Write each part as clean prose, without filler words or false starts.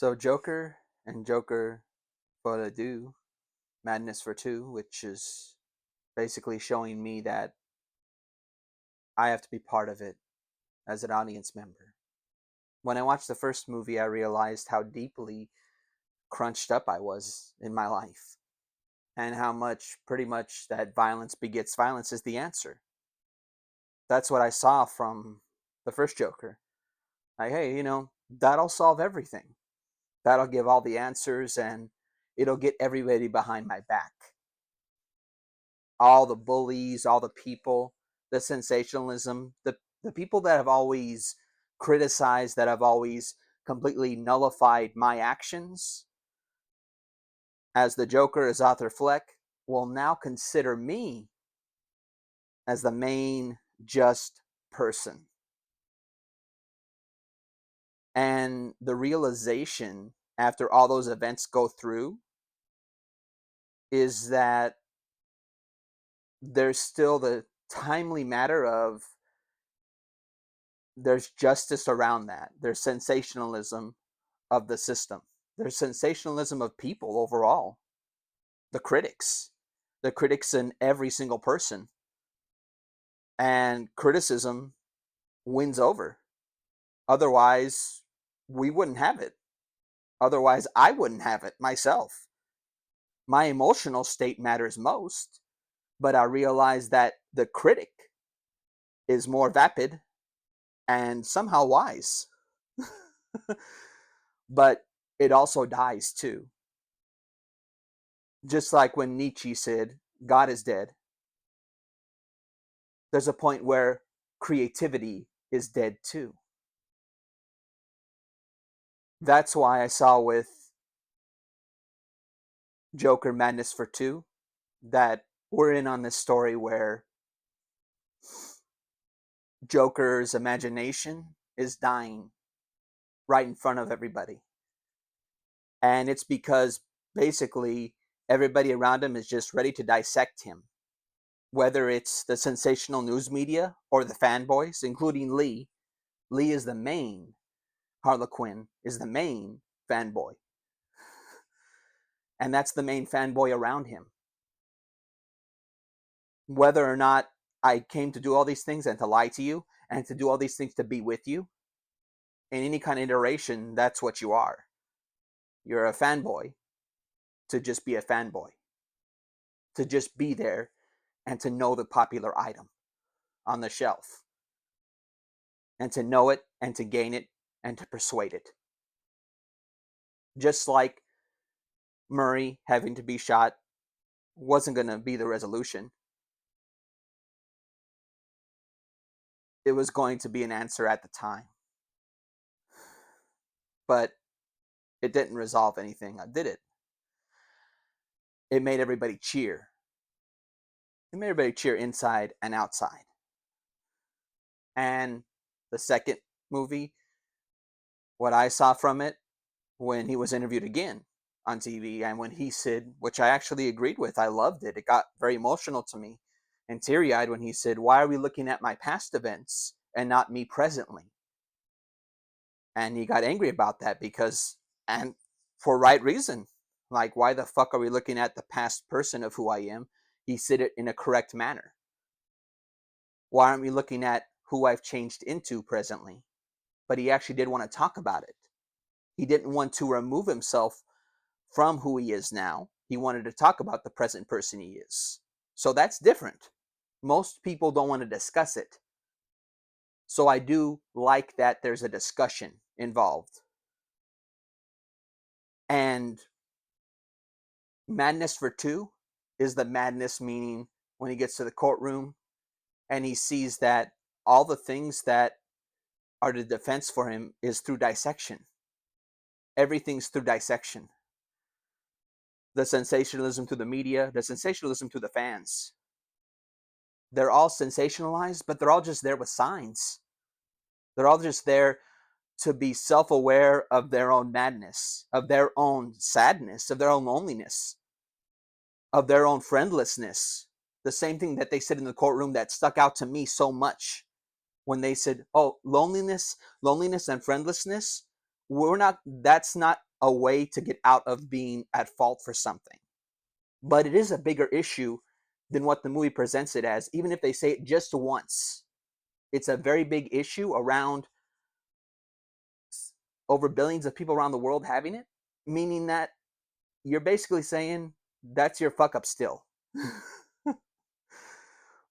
So Joker and Joker folie deux, Madness for Two, which is basically showing me that I have to be part of it as an audience member. When I watched the first movie, I realized how deeply crunched up I was in my life and how much pretty much that violence begets violence is the answer. That's what I saw from the first Joker. Like, hey, that'll solve everything. That'll give all the answers and it'll get everybody behind my back. All the bullies, all the people, the sensationalism, the people that have always criticized, that have always completely nullified my actions as the Joker, as Arthur Fleck, will now consider me as the main just person. And the realization after all those events go through is that there's still the timely matter of there's justice around that. There's sensationalism of the system. There's sensationalism of people overall. The critics in every single person. And criticism wins over. Otherwise, we wouldn't have it. Otherwise, I wouldn't have it myself. My emotional state matters most, but I realize that the critic is more vapid and somehow wise. But it also dies too. Just like when Nietzsche said, God is dead, there's a point where creativity is dead too. That's why I saw with Joker Madness for Two that we're in on this story where Joker's imagination is dying right in front of everybody. And it's because basically everybody around him is just ready to dissect him. Whether it's the sensational news media or the fanboys, including Lee. Lee is the main Harlequin, is the main fanboy. And that's the main fanboy around him. Whether or not I came to do all these things and to lie to you and to do all these things to be with you, in any kind of iteration, that's what you are. You're a fanboy to just be a fanboy, to just be there and to know the popular item on the shelf, and to know it and to gain it and to persuade it. Just like Murray having to be shot wasn't going to be the resolution. It was going to be an answer at the time. But it didn't resolve anything, did it? It made everybody cheer. It made everybody cheer inside and outside. And the second movie, what I saw from it when he was interviewed again on TV and when he said, which I actually agreed with, I loved it. It got very emotional to me and teary-eyed when he said, why are we looking at my past events and not me presently? And he got angry about that because, and for right reason, like, why the fuck are we looking at the past person of who I am? He said it in a correct manner. Why aren't we looking at who I've changed into presently? But he actually did want to talk about it. He didn't want to remove himself from who he is now. He wanted to talk about the present person he is. So that's different. Most people don't want to discuss it. So I do like that there's a discussion involved. And Madness for Two is the madness, meaning when he gets to the courtroom and he sees that all the things that are the defense for him is through dissection. Everything's through dissection. The sensationalism to the media, the sensationalism to the fans. They're all sensationalized, but they're all just there with signs. They're all just there to be self-aware of their own madness, of their own sadness, of their own loneliness, of their own friendlessness. The same thing that they said in the courtroom that stuck out to me so much when they said, oh, loneliness and friendlessness, that's not a way to get out of being at fault for something. But it is a bigger issue than what the movie presents it as, even if they say it just once. It's a very big issue around over billions of people around the world having it, meaning that you're basically saying that's your fuck up still.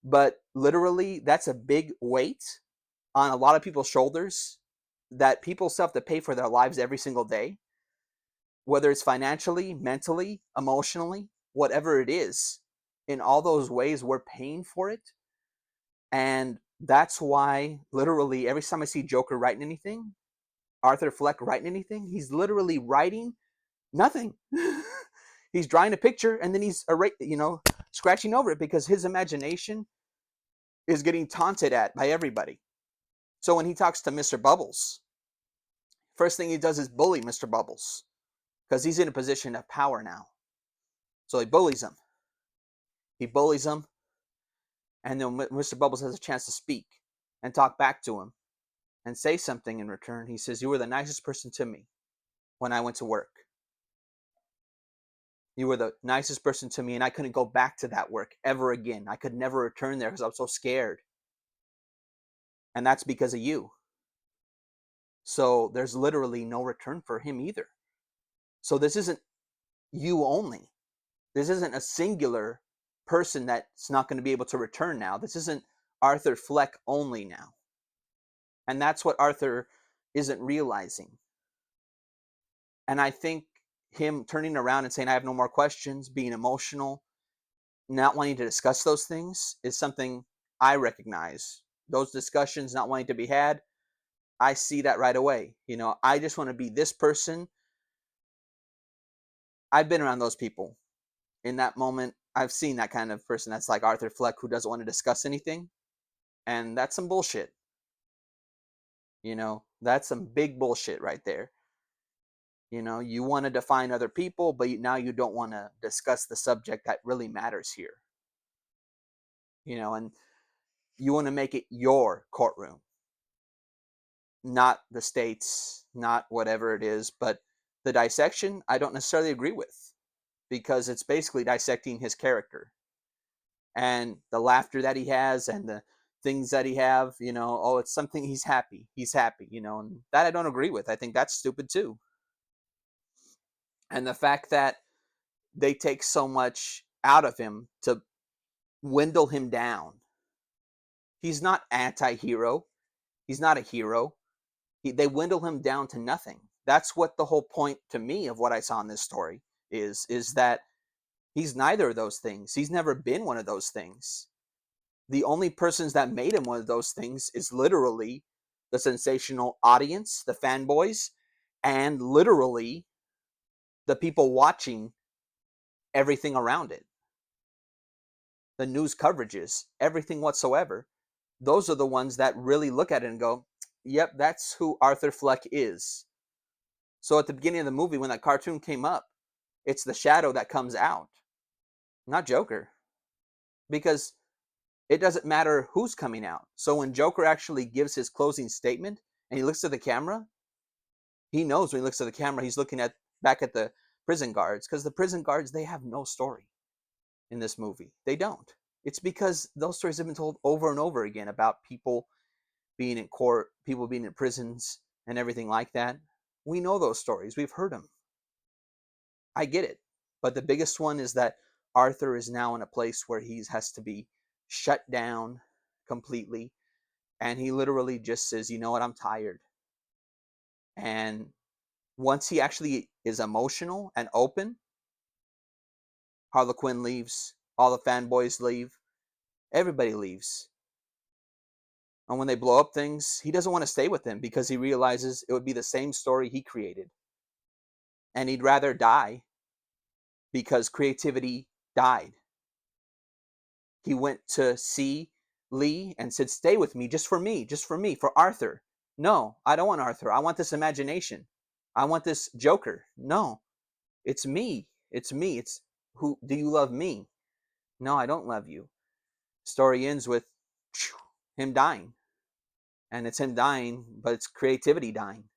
But literally, that's a big weight on a lot of people's shoulders that people still have to pay for their lives every single day, whether it's financially, mentally, emotionally, whatever it is. In all those ways, we're paying for it. And that's why, literally, every time I see Joker writing anything, Arthur Fleck writing anything, he's literally writing nothing. He's drawing a picture and then he's scratching over it because his imagination is getting taunted at by everybody. So when he talks to Mr. Bubbles, first thing he does is bully Mr. Bubbles because he's in a position of power now. So he bullies him. He bullies him, and then Mr. Bubbles has a chance to speak and talk back to him and say something in return. He says, "You were the nicest person to me when I went to work. You were the nicest person to me, and I couldn't go back to that work ever again. I could never return there because I was so scared. And that's because of you." So there's literally no return for him either. So this isn't you only. This isn't a singular person that's not going to be able to return now. This isn't Arthur Fleck only now. And that's what Arthur isn't realizing. And I think him turning around and saying, "I have no more questions," being emotional, not wanting to discuss those things is something I recognize. Those discussions not wanting to be had, I see that right away. I just want to be this person. I've been around those people. In that moment, I've seen that kind of person that's like Arthur Fleck who doesn't want to discuss anything. And that's some bullshit. That's some big bullshit right there. You want to define other people, but now you don't want to discuss the subject that really matters here. And you want to make it your courtroom, not the state's, not whatever it is. But the dissection, I don't necessarily agree with because it's basically dissecting his character and the laughter that he has and the things that he have. Oh, it's something he's happy, and that I don't agree with. I think that's stupid too. And the fact that they take so much out of him to dwindle him down. He's not anti-hero. He's not a hero. They dwindle him down to nothing. That's what the whole point to me of what I saw in this story is that he's neither of those things. He's never been one of those things. The only persons that made him one of those things is literally the sensational audience, the fanboys, and literally the people watching everything around it. The news coverages, everything whatsoever. Those are the ones that really look at it and go, "Yep, that's who Arthur Fleck is." So at the beginning of the movie, when that cartoon came up, it's the shadow that comes out, not Joker. Because it doesn't matter who's coming out. So when Joker actually gives his closing statement and he looks at the camera, he knows when he looks at the camera, he's looking back at the prison guards, because the prison guards, they have no story in this movie. They don't. It's because those stories have been told over and over again about people being in court, people being in prisons, and everything like that. We know those stories. We've heard them. I get it. But the biggest one is that Arthur is now in a place where he has to be shut down completely. And he literally just says, "You know what? I'm tired." And once he actually is emotional and open, Harlequin leaves, all the fanboys leave, everybody leaves. And when they blow up things, he doesn't want to stay with them because he realizes it would be the same story he created. And he'd rather die because creativity died. He went to see Lee and said, "Stay with me, just for me, for Arthur." "No, I don't want Arthur. I want this imagination. I want this Joker." "No, it's me. It's me. It's who do you love me?" "No, I don't love you." Story ends with him dying. And it's him dying, but it's creativity dying.